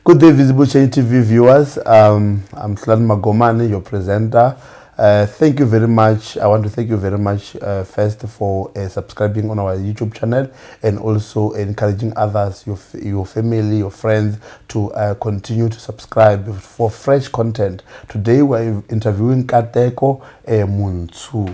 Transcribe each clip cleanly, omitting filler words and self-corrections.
Good day, Visible Change TV viewers. I'm Hlulani Magomani, your presenter. Thank you very much. I want to thank you very much first for subscribing on our YouTube channel and also encouraging others, your family, your friends to continue to subscribe for fresh content. Today we're interviewing Nkateko Montsho.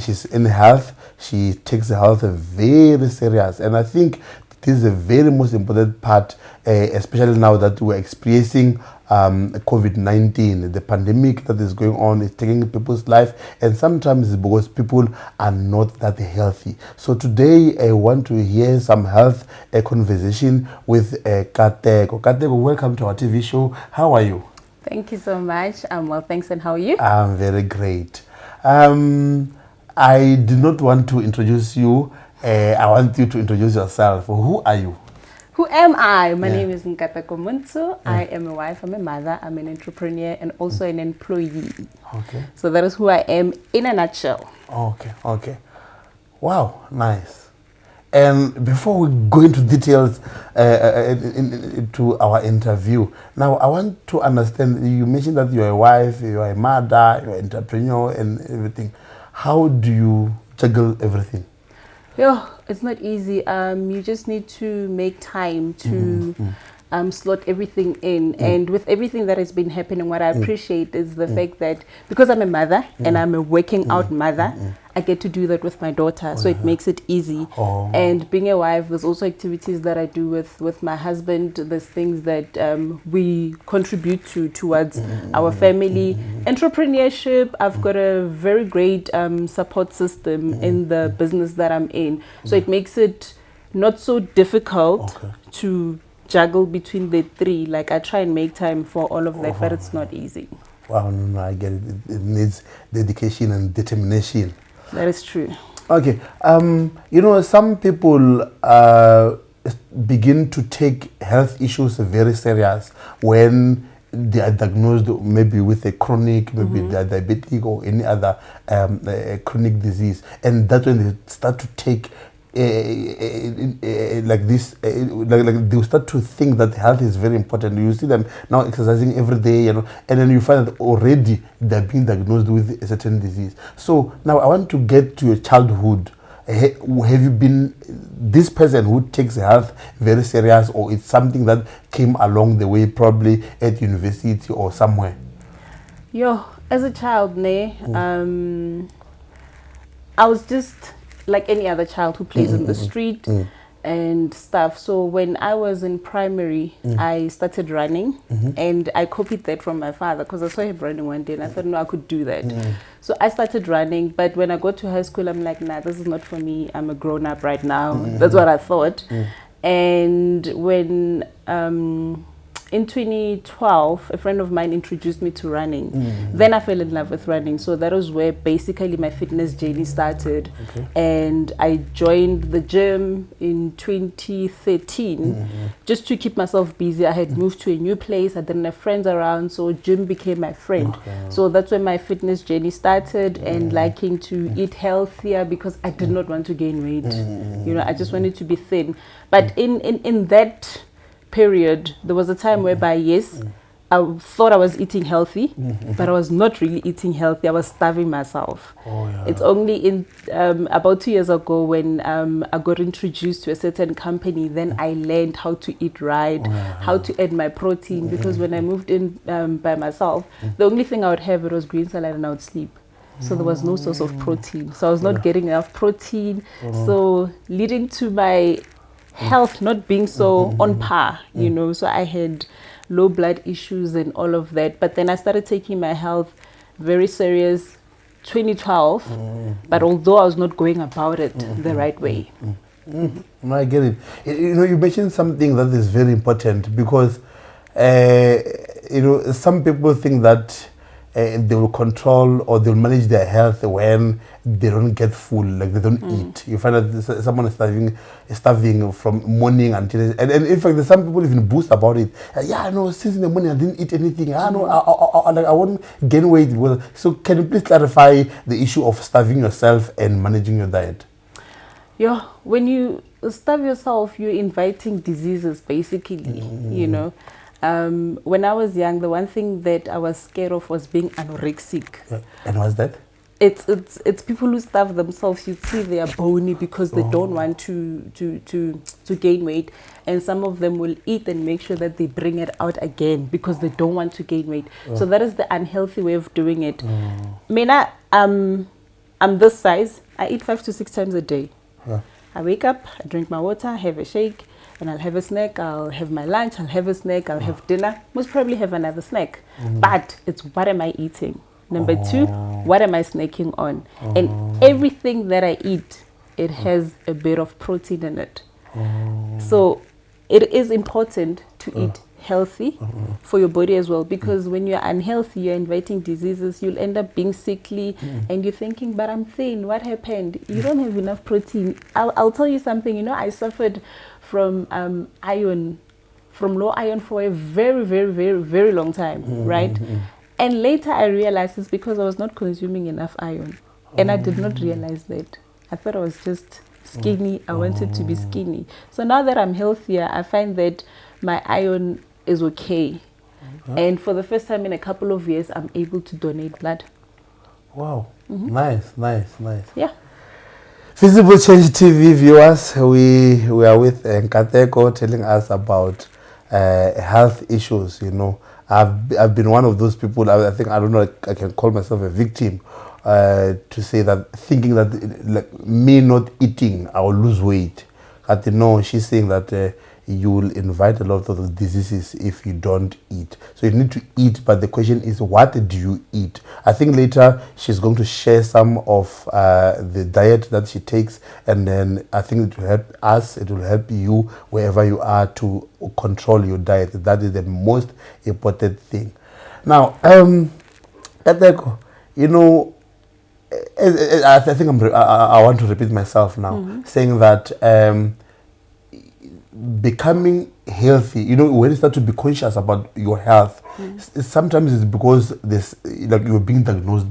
She's in health. She takes health very serious, and I think this is a very most important part, especially now that we're experiencing COVID-19. The pandemic that is going on is taking people's life, and sometimes it's because people are not that healthy. So today I want to hear some health conversation with Nkateko. Nkateko, welcome to our TV show. How are you? Thank you so much. I'm well, thanks, and how are you? I'm very great. I did not want to introduce you. I want you to introduce yourself. Who are you? Who am I? My name is Nkateko Montsho. I am a wife, I'm a mother, I'm an entrepreneur, and also an employee. Okay. So that is who I am in a nutshell. Okay. Wow, nice. And before we go into details into our interview, now I want to understand, you mentioned that you're a wife, you're a mother, you're an entrepreneur and everything. How do you juggle everything? It's not easy. You just need to make time to slot everything in. And with everything that has been happening, what I appreciate is the fact that because I'm a mother and I'm a working out mother, I get to do that with my daughter. So it makes it easy. And being a wife, there's also activities that I do with my husband. There's things that we contribute towards our family. Entrepreneurship, I've got a very great support system in the business that I'm in. So it makes it not so difficult to juggle between the three. Like I try and make time for all of that, but it's not easy. Wow, no, I get it. It needs dedication and determination. That is true. Okay, some people begin to take health issues very serious when they are diagnosed maybe with a chronic, maybe they are diabetic or any other chronic disease, and that's when they start to take like they start to think that health is very important. You see them now exercising every day, and then you find that already they're being diagnosed with a certain disease. So now I want to get to your childhood. Have you been this person who takes health very serious, or it's something that came along the way, probably at university or somewhere? As a child, I was just like any other child who plays in the street and stuff. So when I was in primary, I started running, and I copied that from my father because I saw him running one day and I thought, no, I could do that. So I started running, but when I got to high school, I'm like, nah, this is not for me. I'm a grown up right now. That's what I thought. And when in 2012, a friend of mine introduced me to running. Then I fell in love with running. So that was where basically my fitness journey started. And I joined the gym in 2013 just to keep myself busy. I had moved to a new place. I didn't have friends around, so gym became my friend. So that's when my fitness journey started, and liking to eat healthier because I did not want to gain weight. I just wanted to be thin. But in that period, there was a time whereby, yes, I thought I was eating healthy, but I was not really eating healthy. I was starving myself. It's only in about 2 years ago when I got introduced to a certain company, then I learned how to eat right, how to add my protein, because when I moved in by myself, the only thing I would have, it was green salad, and I would sleep. So there was no source of protein. So I was not getting enough protein. So leading to my health not being so on par, so I had low blood issues and all of that. But then I started taking my health very serious 2012, but although I was not going about it the right way. No, I get it. You mentioned something that is very important because some people think that they will control or they'll manage their health when they don't get full, like they don't eat. You find that someone is starving from morning until, and in fact, there's some people even boast about it. Since in the morning I didn't eat anything. I won't gain weight. So can you please clarify the issue of starving yourself and managing your diet? When you starve yourself, you're inviting diseases, basically. When I was young, the one thing that I was scared of was being anorexic. And what's that? It's people who starve themselves. You see they are bony because they don't want to gain weight, and some of them will eat and make sure that they bring it out again because they don't want to gain weight. So that is the unhealthy way of doing it. Mina, I'm this size. I eat 5 to 6 times a day. I wake up, I drink my water, have a shake, and I'll have a snack. I'll have my lunch, I'll have a snack, I'll have dinner, most probably have another snack. But it's what am I eating? Number 2, what am I snacking on? And everything that I eat, it has a bit of protein in it. So it is important to eat healthy for your body as well, because when you're unhealthy, you're inviting diseases. You'll end up being sickly and you're thinking, but I'm thin, what happened? You don't have enough protein. I'll tell you something, you know, I suffered from low iron for a very, very, very, very long time, right? And later I realized it's because I was not consuming enough iron. And I did not realize that. I thought I was just skinny. I wanted to be skinny. So now that I'm healthier, I find that my iron is okay. And for the first time in a couple of years, I'm able to donate blood. Wow. Nice. Yeah. Visible Change TV viewers, we are with Nkateko telling us about health issues, you know. I've been one of those people. I think, I don't know, I can call myself a victim to say that, thinking that like me not eating, I will lose weight. But no, she's saying that you will invite a lot of those diseases if you don't eat. So you need to eat, but the question is, what do you eat? I think later she's going to share some of the diet that she takes, and then I think it will help us, it will help you wherever you are to control your diet. That is the most important thing. Now, Nkateko, you know, I think I want to repeat myself now, saying that becoming healthy, you know, when you start to be conscious about your health, sometimes it's because this, like, you're being diagnosed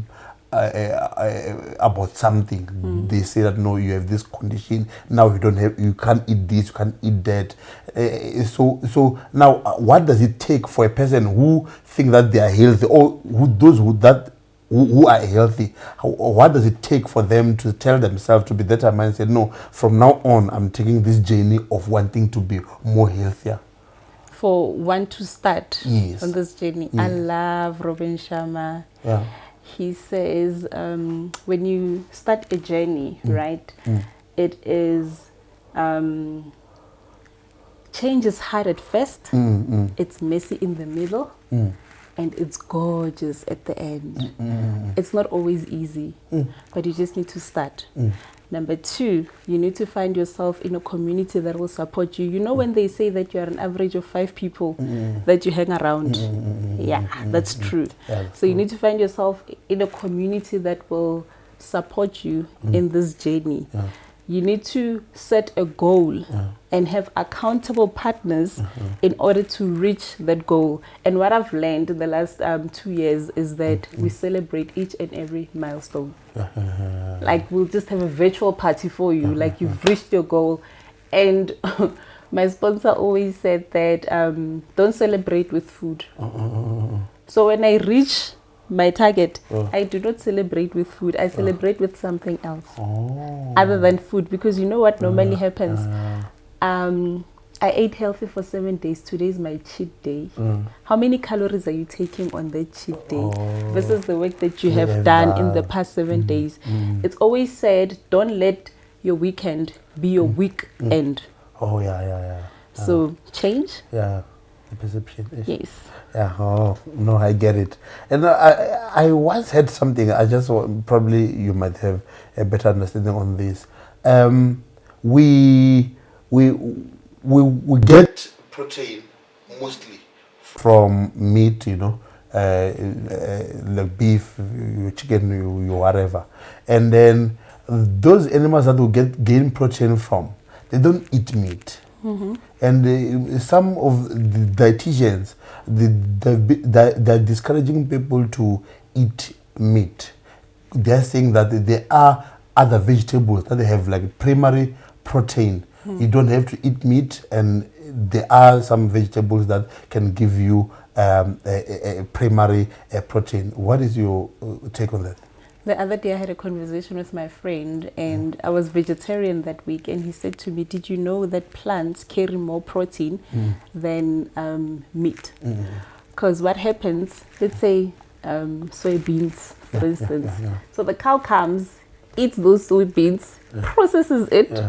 about something. They say that no, you have this condition, now you can't eat this, you can't eat that. So now, what does it take for a person who think that they are healthy, or who are healthy? What does it take for them to tell themselves, to be determined and say, no, from now on, I'm taking this journey of wanting to be more healthier? For one to start Yes. on this journey, I love Robin Sharma. Yeah. He says, when you start a journey, right, it is, change is hard at first, it's messy in the middle, and it's gorgeous at the end. It's not always easy, but you just need to start. Number 2, you need to find yourself in a community that will support you. You know, when they say that you're an average of 5 people that you hang around, yeah, that's true. Yeah, so you need to find yourself in a community that will support you in this journey. You need to set a goal and have accountable partners in order to reach that goal. And what I've learned in the last 2 years is that we celebrate each and every milestone. Like, we'll just have a virtual party for you, like you've reached your goal. And my sponsor always said that don't celebrate with food. So when I reach my target, I do not celebrate with food. I celebrate with something else other than food, because you know what normally happens. I ate healthy for 7 days. Today is my cheat day. How many calories are you taking on that cheat day versus the work that you have done in the past 7 days? It's always said, don't let your weekend be your weekend. So change. Yeah, the perception. Yes. Yeah, oh, no, I get it. And I once heard something, probably you might have a better understanding on this. We get protein mostly from meat, you know, like beef, chicken, whatever. And then those animals that we gain protein from, they don't eat meat. And some of the dietitians, they're discouraging people to eat meat. They're saying that there are other vegetables that they have like primary protein. You don't have to eat meat, and there are some vegetables that can give you a primary protein. What is your take on that? The other day I had a conversation with my friend, and I was vegetarian that week, and he said to me, did you know that plants carry more protein than meat? Because what happens, let's say soybeans, for instance. So the cow comes, eats those soybeans, processes it.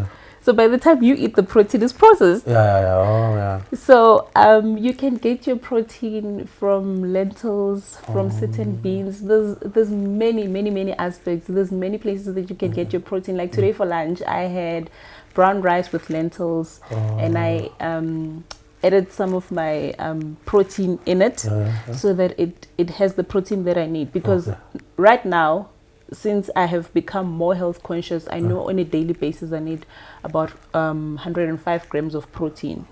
So by the time you eat, the protein is processed. So you can get your protein from lentils, from certain beans. There's many aspects. There's many places that you can get your protein. Like today for lunch, I had brown rice with lentils, and I added some of my protein in it, so that it has the protein that I need. Because right now, since I have become more health conscious, I know on a daily basis I need about 105 grams of protein.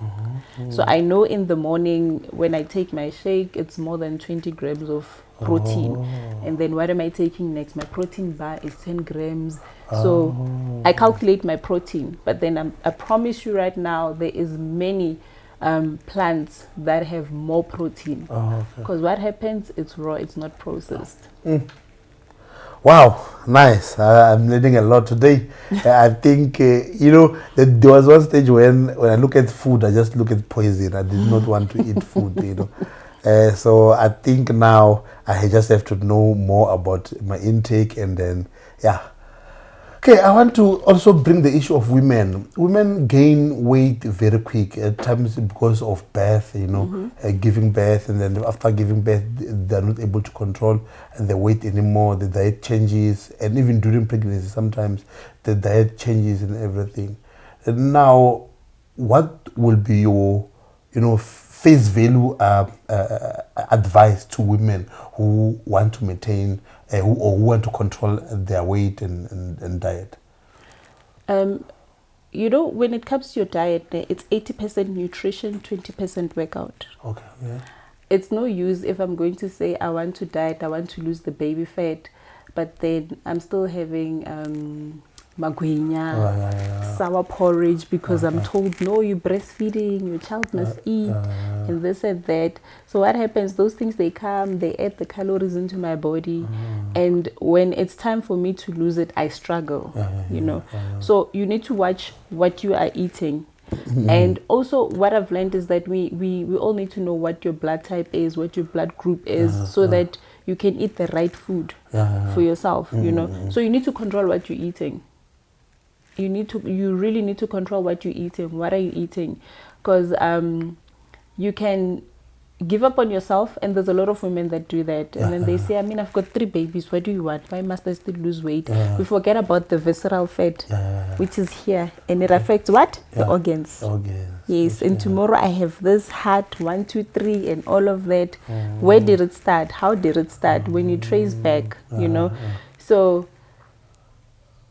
So I know in the morning when I take my shake, it's more than 20 grams of protein. And then what am I taking next? My protein bar is 10 grams. So I calculate my protein. But then I promise you right now, there is many plants that have more protein. Because what happens, it's raw, it's not processed. Wow, nice. I'm learning a lot today. I think, there was one stage when I look at food, I just look at poison. I did not want to eat food, so I think now I just have to know more about my intake, and then, Okay, I want to also bring the issue of women. Women gain weight very quick, at times because of birth, giving birth, and then after giving birth, they're not able to control the weight anymore. The diet changes, and even during pregnancy, sometimes the diet changes and everything. And now, what will be your, face value advice to women who want to maintain or who want to control their weight and diet? When it comes to your diet, it's 80% nutrition, 20% workout. Okay, yeah. It's no use if I'm going to say I want to diet, I want to lose the baby fat, but then I'm still having magwenya, sour porridge, because I'm told, no, you're breastfeeding, your child must eat, and this and that. So what happens, those things, they come, they add the calories into my body, and when it's time for me to lose it, I struggle, So you need to watch what you are eating. And also what I've learned is that we all need to know what your blood type is, what your blood group is, so that you can eat the right food for yourself, So you need to control what you're eating. You really need to control what you're eating. What are you eating? Because you can give up on yourself, and there's a lot of women that do that, and then they say, I've got 3 babies, what do you want? Why must I still lose weight? We forget about the visceral fat, which is here, and it affects what? The organs. Yes, and tomorrow I have this heart, 1, 2, 3, and all of that. Where did it start? How did it start? When you trace back, So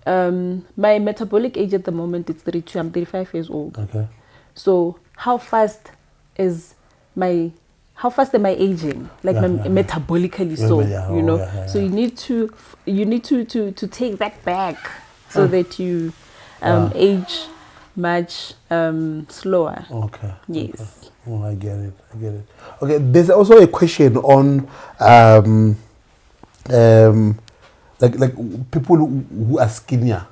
my metabolic age at the moment is 32. I'm 35 years old. Okay. So how fast am I aging? Like metabolically, So you need to take that back, so that you age much slower. Okay. Yes. Okay. Oh, I get it. Okay, there's also a question on like people who are skinnier.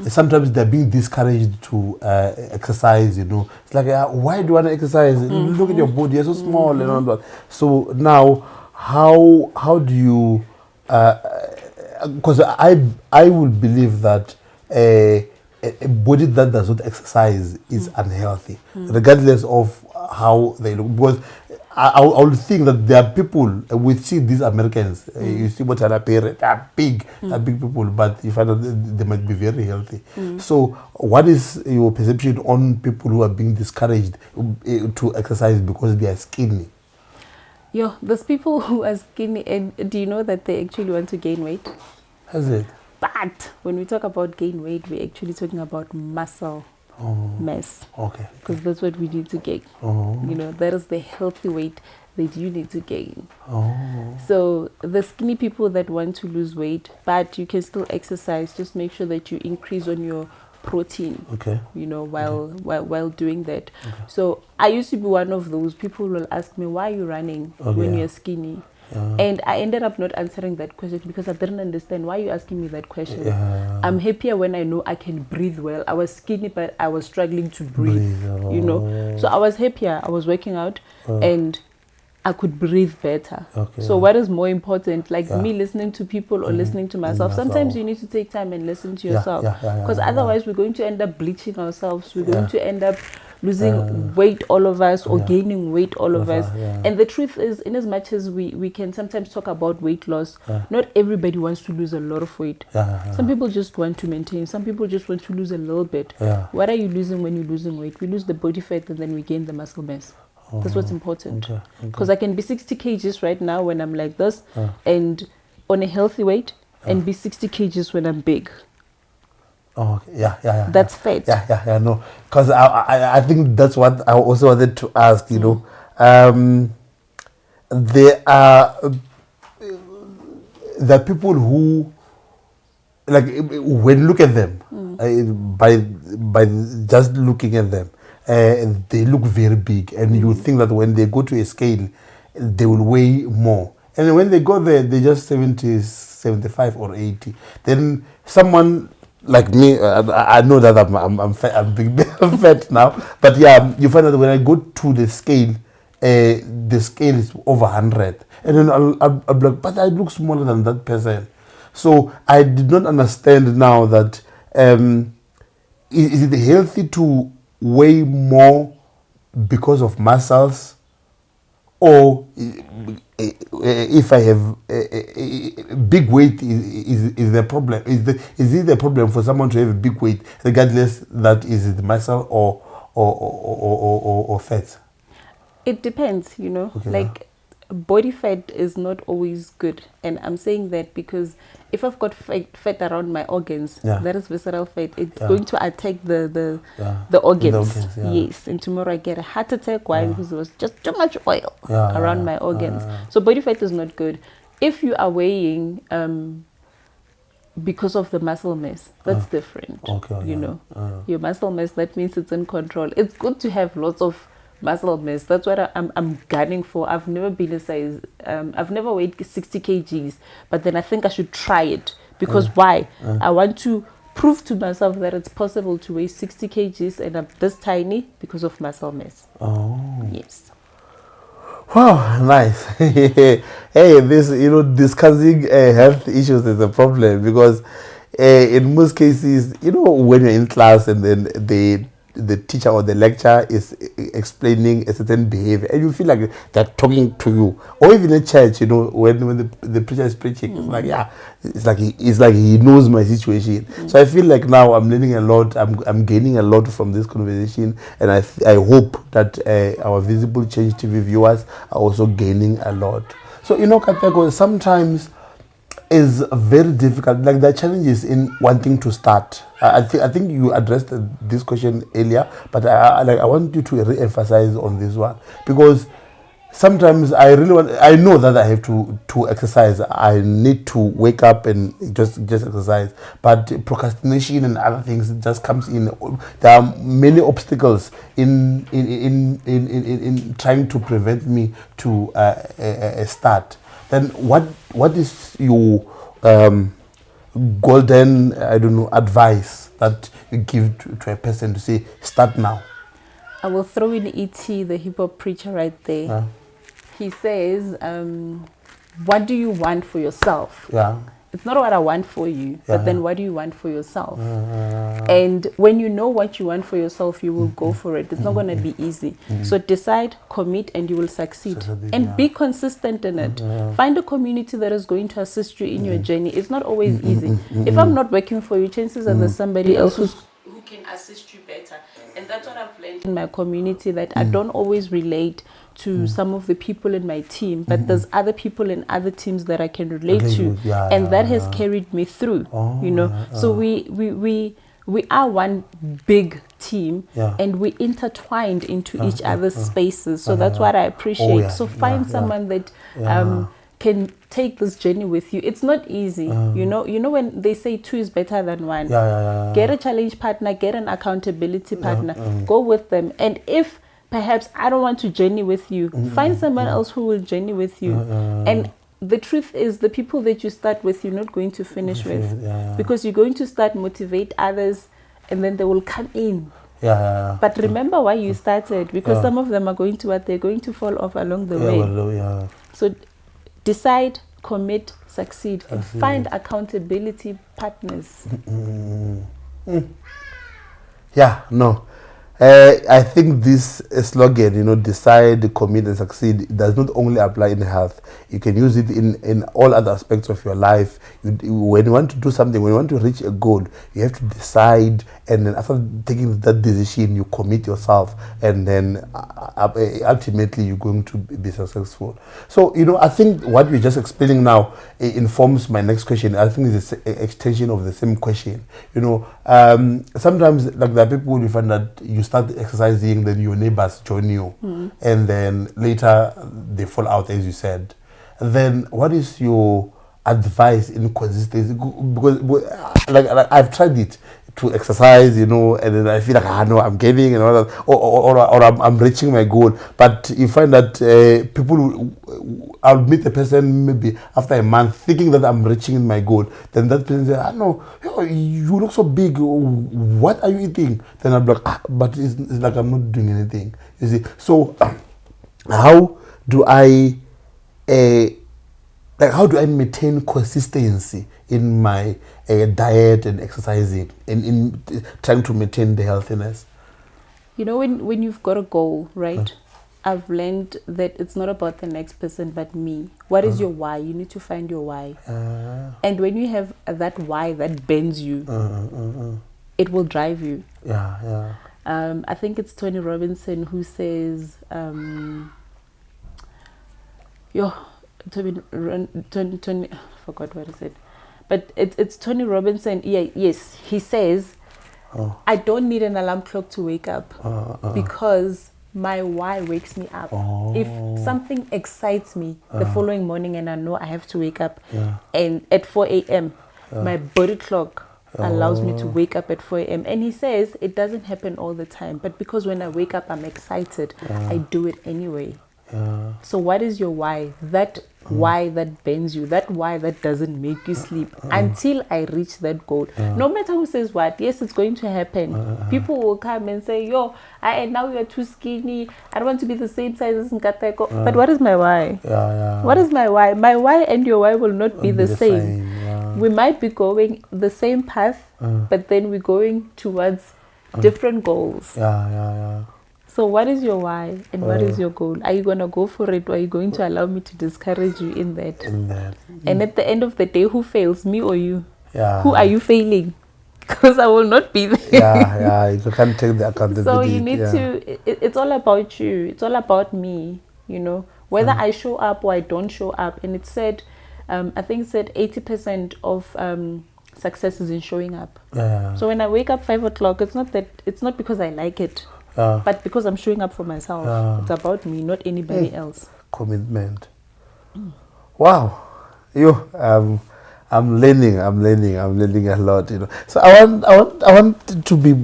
Sometimes they're being discouraged to exercise, It's like, why do you want to exercise? Look at your body, you're so small and all that. So now, how do you, because I will believe that a body that does not exercise is unhealthy, regardless of how they look. Because I would think that there are people, we see these Americans, you see what they're big, they're big people, but you find out they might be very healthy. So what is your perception on people who are being discouraged to exercise because they are skinny? There's people who are skinny, and do you know that they actually want to gain weight? Has it? But when we talk about gain weight, we're actually talking about muscle mass. Okay. Because that's what we need to gain. That is the healthy weight that you need to gain. So the skinny people that want to lose weight, but you can still exercise, just make sure that you increase on your protein. Okay. You know, while doing that. So I used to be one of those people who will ask me, why are you running when you're skinny? And I ended up not answering that question because I didn't understand why you asking me that question. I'm happier when I know I can breathe well. I was skinny, but I was struggling to breathe. You know, so I was happier. I was working out, and I could breathe better. So what is more important, like me listening to people or listening to myself? Sometimes you need to take time and listen to yourself, because otherwise we're going to end up bleaching ourselves. We're going to end up losing weight, all of us, or gaining weight, all of us. And the truth is, in as much as we can sometimes talk about weight loss, not everybody wants to lose a lot of weight. Some people just want to maintain. Some people just want to lose a little bit. What are you losing when you're losing weight? We lose the body fat and then we gain the muscle mass. That's what's important. Because I can be 60 kgs right now when I'm like this, and on a healthy weight, and be 60 kgs when I'm big. Oh, That's fat. No, because I think that's what I also wanted to ask. You know, there are people who, like, when you look at them, by just looking at them, they look very big, and you think that when they go to a scale, they will weigh more. And when they go there, they're just 70, 75 or 80. Then someone like me, I know that I'm fat, I'm big, I'm fat now. But yeah, you find that when I go to the scale is over 100. And then I'll be like, but I look smaller than that person. So I did not understand now that is it healthy to weigh more because of muscles, or if I have big weight is the problem? Is it the problem for someone to have a big weight, regardless that is it muscle or fat? It depends, you know. Like, body fat is not always good, and I'm saying that because if I've got fat around my organs, that is visceral fat. It's going to attack the organs. Yes, and tomorrow I get a heart attack. Why? Because there was just too much oil around my organs. So body fat is not good. If you are weighing because of the muscle mass, that's different. You know, your muscle mass, that means it's in control. It's good to have lots of muscle mass. That's what I'm gunning for. I've never been a size, I've never weighed 60 kgs, but then I think I should try it. Because why? I want to prove to myself that it's possible to weigh 60 kgs and I'm this tiny because of muscle mass. Yes. Wow, nice. Hey, this, you know, discussing health issues is a problem, because in most cases, you know, when you're in class and then the teacher or the lecturer is explaining a certain behavior, and you feel like they're talking to you, or even in church, you know, when the preacher is preaching, it's like, it's like he knows my situation. So I feel like now I'm learning a lot, I'm gaining a lot from this conversation, and I hope that our Visible Change TV viewers are also gaining a lot. So, you know, Nkateko, sometimes is very difficult. Like, the challenges in wanting to start. I think you addressed this question earlier, but I want you to re-emphasize on this one, because sometimes I know that I have to exercise. I need to wake up and just exercise, but procrastination and other things just comes in. There are many obstacles in trying to prevent me to start. Then what is your golden, I don't know, advice that you give to a person to say, start now? I will throw in E.T., the hip hop preacher, right there. He says, what do you want for yourself? It's not what I want for you, but then what do you want for yourself? And when you know what you want for yourself, you will go for it. It's not going to be easy. So decide, commit, and you will succeed. And be consistent in it. Find a community that is going to assist you in your journey. It's not always easy. If I'm not working for you, chances are there's somebody else who can assist you better. And that's what I've learned in my community, that I don't always relate to some of the people in my team, but there's other people in other teams that I can relate to, and that has carried me through. You know, so we are one big team, and we intertwined into each other's spaces. So that's what I appreciate. So find someone that can take this journey with you. It's not easy. You know when they say 2 is better than 1. Get a challenge partner, get an accountability partner, go with them. And if perhaps I don't want to journey with you, find someone else who will journey with you. And the truth is, the people that you start with, you're not going to finish with, because you're going to start motivate others, and then they will come in. But remember why you started, because some of them are going to they're going to fall off along the way. So decide, commit, succeed, and find accountability partners. I think this slogan, decide, commit, and succeed, does not only apply in health. You can use it in all other aspects of your life. When you want to do something, when you want to reach a goal, you have to decide, and then after taking that decision, you commit yourself, and then ultimately you're going to be successful. So, I think what we're just explaining now informs my next question. I think it's an extension of the same question. Sometimes, like, there are people you find that you start exercising, then your neighbors join you, and then later they fall out, as you said. Then what is your advice in consistency? Because like I've tried it to exercise, and then I feel like no, I'm gaining and all that, or I'm reaching my goal. But you find that I'll meet a person maybe after a month thinking that I'm reaching my goal. Then that person says, no, you look so big. What are you eating? Then I'm like, but it's like I'm not doing anything. You see, so how do I maintain consistency in my diet and exercising, and in trying to maintain the healthiness? When you've got a goal, right? I've learned that it's not about the next person but me. What is your why? You need to find your why. And when you have that why that bends you, it will drive you. I think it's Tony Robinson who says, Tony, I forgot what he said, but it's Tony Robinson. Yes, he says, I don't need an alarm clock to wake up because my why wakes me up. If something excites me the following morning and I know I have to wake up, and at 4 a.m. my body clock allows me to wake up at 4 a.m. And he says it doesn't happen all the time, but because when I wake up I'm excited, I do it anyway. So what is your why? That why that bends you, that why that doesn't make you sleep until I reach that goal. No matter who says what, yes, it's going to happen. People will come and say, and now you're too skinny, I don't want to be the same size as Nkateko. But what is my why? What is my why? My why and your why will not be the same. We might be going the same path, but then we're going towards different goals. So what is your why and what is your goal? Are you going to go for it, or are you going to allow me to discourage you in that? And at the end of the day, who fails, me or you? Who are you failing? Because I will not be there. You can't take the accountability. So you need to, it's all about you. It's all about me, whether I show up or I don't show up. And it said, I think it said 80% of success is in showing up. So when I wake up 5 o'clock, it's not because I like it. But because I'm showing up for myself. It's about me, not anybody else. Commitment. Wow. I'm learning a lot, So I want to be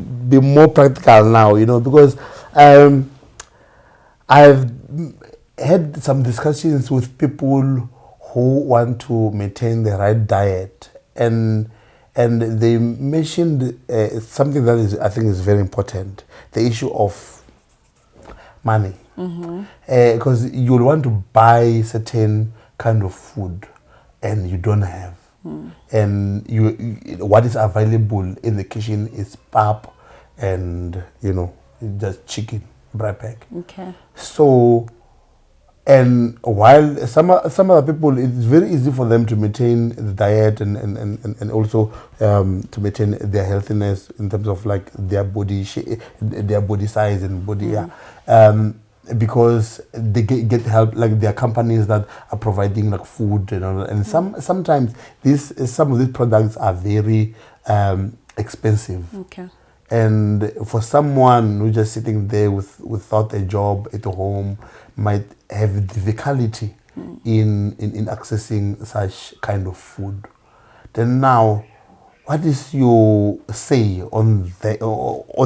more practical now, because I've had some discussions with people who want to maintain the right diet, and they mentioned something that I think is very important, the issue of money. Because you'll want to buy certain kind of food and you don't have. And what is available in the kitchen is pap and, just chicken, bread pack. So, and while some other people, it's very easy for them to maintain the diet and also to maintain their healthiness in terms of like their body shape, their body size and body, because they get help, like there are companies that are providing like food and all that. And sometimes some of these products are very expensive. And for someone who's just sitting there without a job at home, might have difficulty in accessing such kind of food. Then now, what is your say on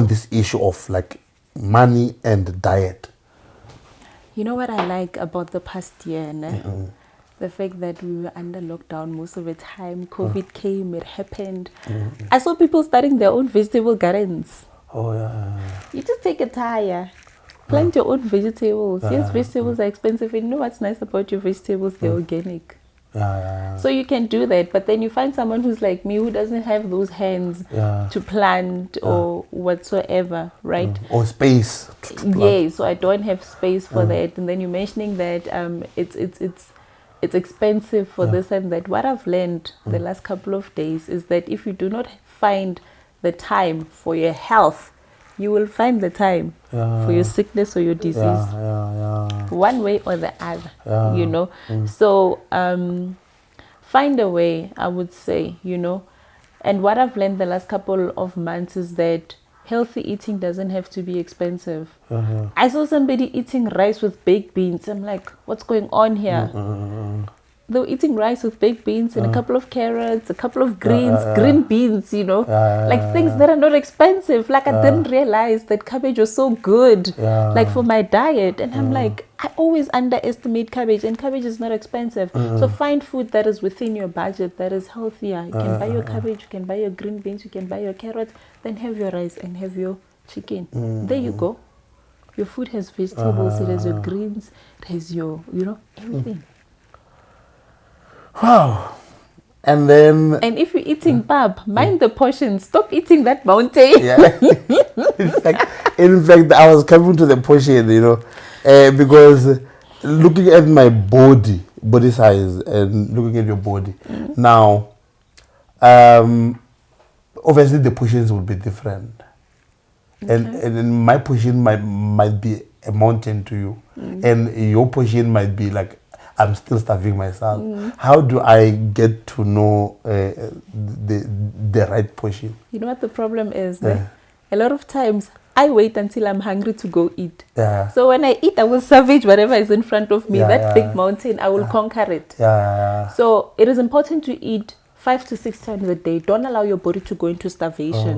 this issue of like money and diet? You know what I like about the past year, ne? The fact that we were under lockdown most of the time. COVID came, it happened. I saw people starting their own vegetable gardens. Oh yeah. You just take a tire, plant your own vegetables. Yes, vegetables are expensive. And you know what's nice about your vegetables? They're organic. So you can do that, but then you find someone who's like me who doesn't have those hands to plant or whatsoever, right? Or space. Yeah, so I don't have space for that. And then you're mentioning that it's expensive for this and that. What I've learned the last couple of days is that if you do not find the time for your health, you will find the time for your sickness or your disease, one way or the other, you know. So find a way, I would say, you know. And what I've learned the last couple of months is that healthy eating doesn't have to be expensive. I saw somebody eating rice with baked beans. I'm like, what's going on here? They were eating rice with baked beans and a couple of carrots, a couple of greens, green beans, you know, like things that are not expensive. Like I didn't realize that cabbage was so good, like for my diet. And I'm like, I always underestimate cabbage, and cabbage is not expensive. So find food that is within your budget, that is healthier. You can buy your cabbage, you can buy your green beans, you can buy your carrots, then have your rice and have your chicken. There you go. Your food has vegetables, it has your greens, it has your, you know, everything. Wow. And then... And if you're eating pap, mind the portion. Stop eating that mountain. In fact, I was coming to the portion, you know, because looking at my body size and looking at your body, now, obviously the portions will be different. And my portion might be a mountain to you. And your portion might be like, I'm still starving myself. How do I get to know the right portion? You know what the problem is? A lot of times I wait until I'm hungry to go eat. So when I eat, I will salvage whatever is in front of me. That big mountain, I will conquer it. So it is important to eat 5 to 6 times a day. Don't allow your body to go into starvation.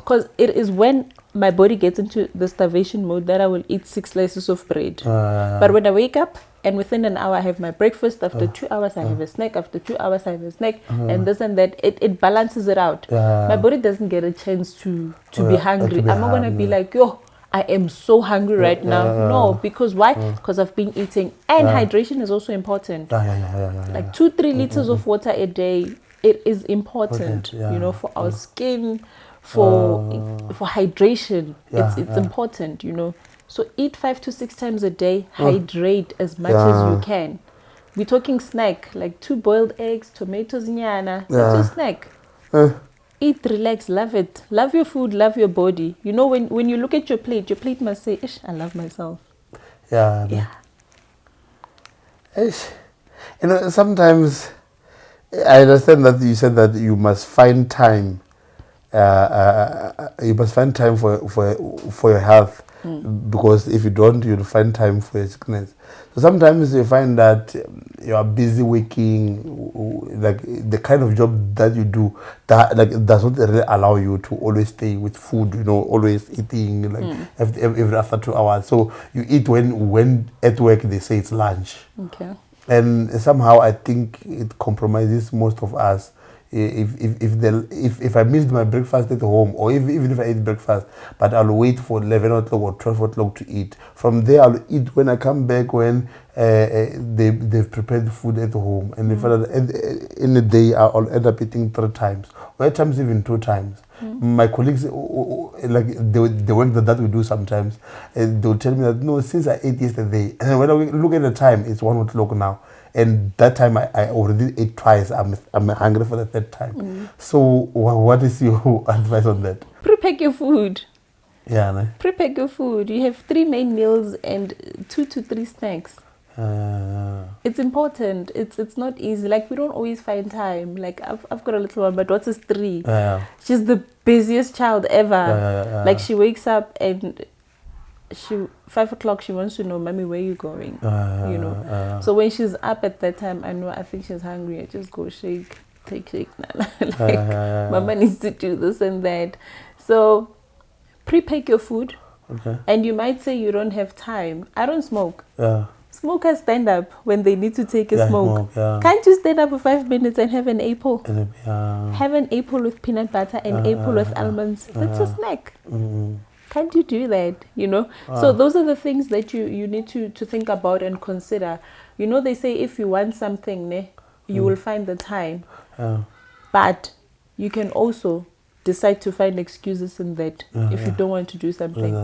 Because it is when my body gets into the starvation mode that I will eat 6 slices of bread. But when I wake up, and within an hour I have my breakfast, after 2 hours I have a snack, after 2 hours I have a snack, and this and that, it balances it out. My body doesn't get a chance to be hungry. I'm not going to be like, yo, I am so hungry right now. No, because why? Because I've been eating. And hydration is also important. Like 2-3 liters of water a day, it is important, you know, for our skin, for hydration. It's important, you know. So eat 5 to 6 times a day, hydrate as much as you can. We're talking snack, like 2 boiled eggs, tomatoes, nyana. That's your snack. Eat, relax, love it. Love your food, love your body. You know, when you look at your plate must say, ish, I love myself. Ish. You know, sometimes I understand that you said that you must find time. You must find time for your health. Because if you don't, you'll find time for your sickness. So sometimes you find that you are busy working, like the kind of job that you do that like does not really allow you to always stay with food, you know, always eating like every after 2 hours. So you eat when at work they say it's lunch. And somehow I think it compromises most of us. If I missed my breakfast at home, or even if I eat breakfast, but I'll wait for 11 o'clock or 12 o'clock to eat. From there, I'll eat when I come back, when they've prepared food at home. And if in a day, I'll end up eating 3 times, or at times even 2 times. My colleagues, like the work that we do sometimes, they'll tell me that, no, since I ate yesterday, and when I look at the time, it's 1 o'clock now. And that time I already ate twice. I'm hungry for the 3rd time. So what is your advice on that? Prepare your food. No? Prepare your food. You have 3 main meals and 2 to 3 snacks. It's important. It's not easy. Like, we don't always find time. Like, I've got a little one, but daughter's 3. She's the busiest child ever. Like, she wakes up and she 5 o'clock she wants to know, mommy, where you going? You know. So when she's up at that time, I think she's hungry. I just go shake, take shake. Mama needs to do this and that. So pre-pack your food. Okay. And you might say you don't have time. I don't smoke. Yeah. Smokers stand up when they need to take a smoke. Yeah. Can't you stand up for 5 minutes and have an apple? Yeah. Have an apple with peanut butter and apple with almonds. That's a snack. Can't you do that? You know? So those are the things that you need to think about and consider. You know, they say if you want something, you will find the time. But you can also decide to find excuses in that if you don't want to do something.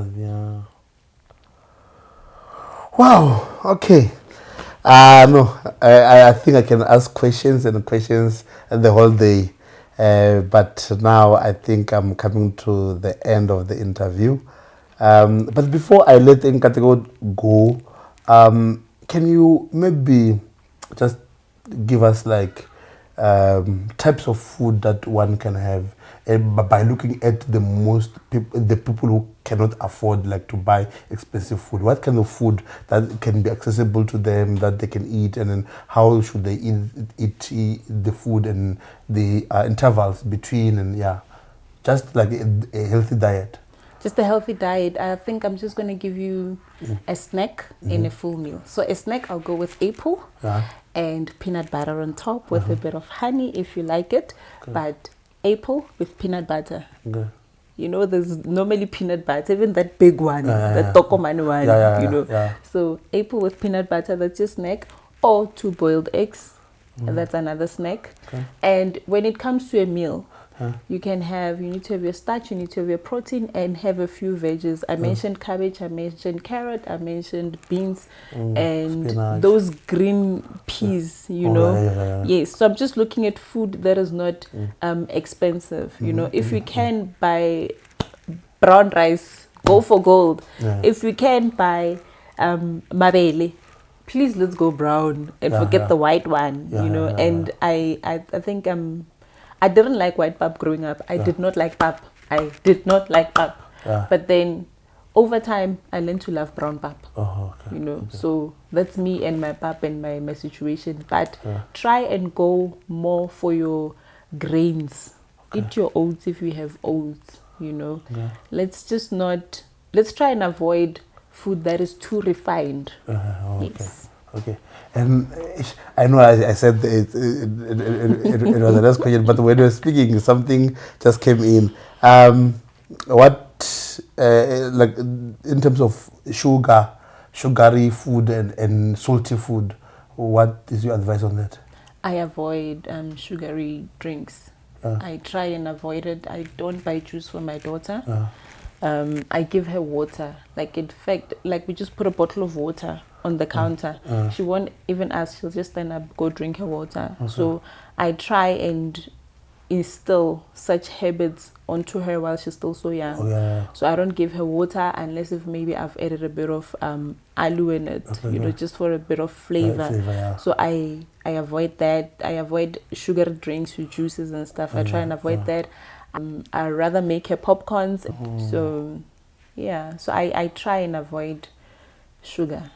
Wow. Okay. No, I think I can ask questions and questions the whole day. But now I think I'm coming to the end of the interview. But before I let Nkateko go, can you maybe just give us like types of food that one can have by looking at the people who cannot afford like to buy expensive food? What kind of food that can be accessible to them that they can eat, and then how should they eat the food and the intervals between, and just like a healthy diet. Just a healthy diet. I think I'm just going to give you a snack in a full meal. So a snack, I'll go with apple and peanut butter on top with a bit of honey if you like it. Okay. But apple with peanut butter. Okay. You know, there's normally peanut butter, even that big one, the tokomani one, you know. Yeah. So apple with peanut butter, that's your snack. Or 2 boiled eggs, that's another snack. Okay. And when it comes to a meal, you need to have your starch, you need to have your protein, and have a few veggies. I mentioned cabbage, I mentioned carrot, I mentioned beans, and spinach. Those green peas, you know. Yes, so I'm just looking at food that is not expensive. You know, if you can buy brown rice, go for gold. If you can buy mabele, please let's go brown and forget the white one, you know. And I think I didn't like white pap growing up. I did not like pap. But then over time, I learned to love brown pap. You know, so that's me and my pap and my situation. But try and go more for your grains. Eat your oats if you have oats, you know. Let's try and avoid food that is too refined. Yes. Okay, and I know I said it was the last question, but when you were speaking, something just came in. What, like in terms of sugary food and salty food, what is your advice on that? I avoid sugary drinks. I try and avoid it. I don't buy juice for my daughter. I give her water. Like, in fact, like we just put a bottle of water on the counter. She won't even ask. She'll just stand up, go drink her water. So I try and instill such habits onto her while she's still so young. So I don't give her water unless if maybe I've added a bit of alu in it, you know, just for a bit of flavor. So I avoid that. I avoid sugar drinks with juices and stuff. I try and avoid that. I rather make her popcorns. So so I try and avoid sugar.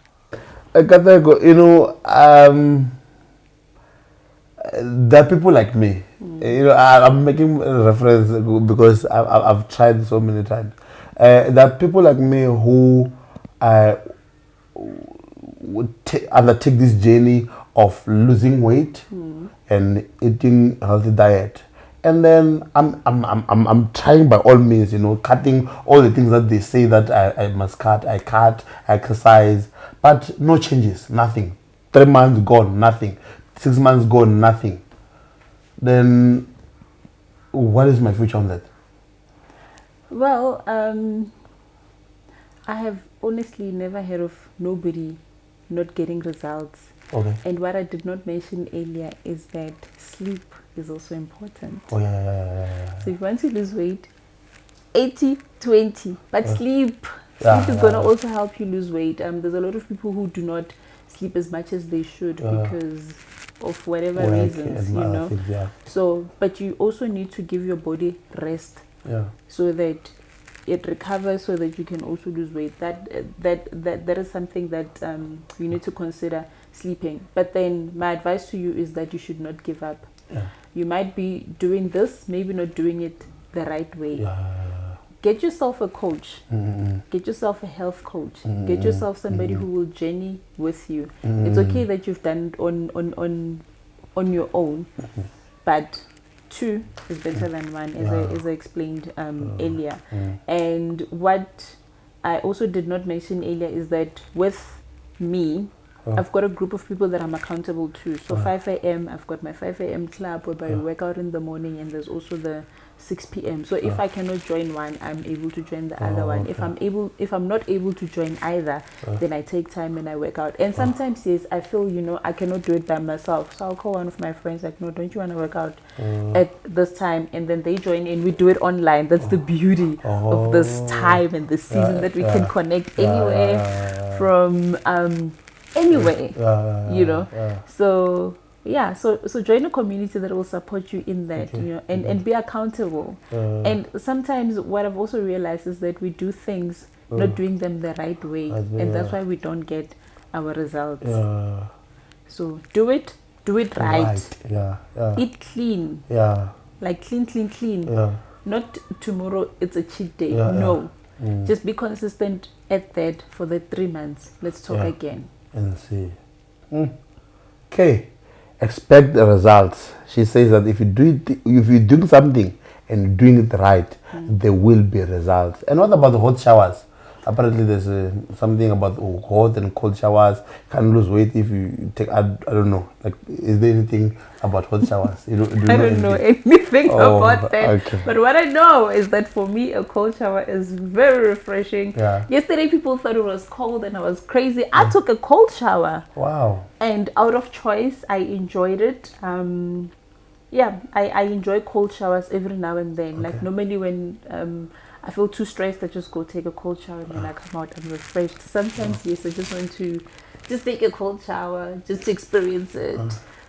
Nkateko, you know, there are people like me. You know, I'm making a reference because I've tried so many times. There are people like me who would undertake this journey of losing weight and eating a healthy diet. And then I'm trying by all means, you know, cutting all the things that they say that I must cut. I cut, I exercise, but no changes, nothing. 3 months gone, nothing. 6 months gone, nothing. Then what is my future on that? Well, I have honestly never heard of nobody not getting results. Okay. And what I did not mention earlier is that sleep is also important. So if you want to lose weight, 80-20, but sleep is going to also help you lose weight. There's a lot of people who do not sleep as much as they should because of whatever reasons, you know. So, but you also need to give your body rest so that it recovers so that you can also lose weight. That is something that you need to consider, sleeping. But then my advice to you is that you should not give up. Yeah. You might be doing this, maybe not doing it the right way. Yeah. Get yourself a coach. Get yourself a health coach. Get yourself somebody who will journey with you. It's okay that you've done it on your own, but 2 is better than 1, as I explained earlier. And what I also did not mention earlier is that with me, I've got a group of people that I'm accountable to. So 5 a.m. I've got my 5 a.m. club whereby I work out in the morning, and there's also the 6 p.m. So if I cannot join one, I'm able to join the other one. If I'm not able to join either, then I take time and I work out. And sometimes, yes, I feel, I cannot do it by myself. So I'll call one of my friends, like, no, don't you want to work out at this time? And then they join and we do it online. That's the beauty of this time and this season, that we can connect anywhere from anyway, So so join a community that will support you in that, and be accountable. And sometimes what I've also realized is that we do things not doing them the right way, and that's why we don't get our results. So do it right. Eat clean. Like clean. Not tomorrow it's a cheat day. No. Just be consistent at that for the 3 months. Let's talk again. And see. Okay. Expect the results. She says that if you're doing something and doing it right, there will be results. And what about the hot showers? Apparently there's something about hot and cold showers. Can lose weight if you take, I don't know, like, is there anything about hot showers? I don't know anything about that. Okay. But what I know is that for me, a cold shower is very refreshing. Yesterday people thought it was cold and I was crazy. I took a cold shower. Wow. And out of choice, I enjoyed it. I enjoy cold showers every now and then. Like normally when I feel too stressed, I just go take a cold shower and then I come out and refreshed. Sometimes, yes, I just want to just take a cold shower, just to experience it.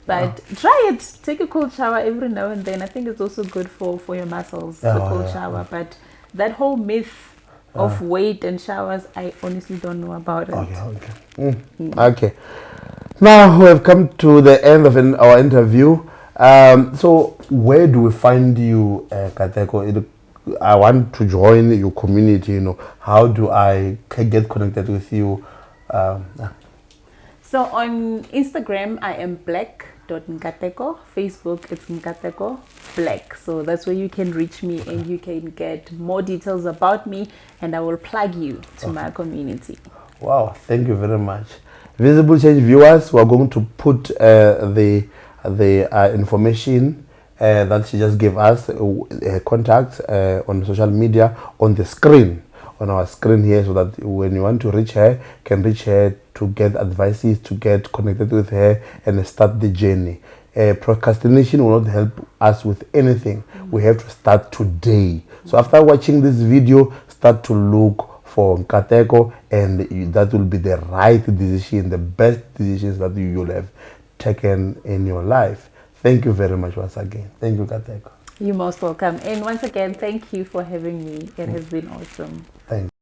But try it. Take a cold shower every now and then. I think it's also good for your muscles, the cold shower. But that whole myth of weight and showers, I honestly don't know about it. Okay. Now we have come to the end of our interview. So where do we find you, Nkateko? I want to join your community, how do I get connected with you? So on Instagram, I am black.nkateko. Facebook, it's Nkateko Black. So that's where you can reach me and you can get more details about me, and I will plug you to my community. Wow, thank you very much. Visible Change viewers, we are going to put the information that she just gave us, contacts on social media on the screen, on our screen here, so that when you want to reach her, can reach her to get advices, to get connected with her and start the journey. Procrastination will not help us with anything. We have to start today. So after watching this video, start to look for Nkateko, and that will be the right decision, the best decisions that you will have taken in your life. Thank you very much once again. Thank you, Nkateko. You're most welcome. And once again, thank you for having me. It has been awesome. Thank you.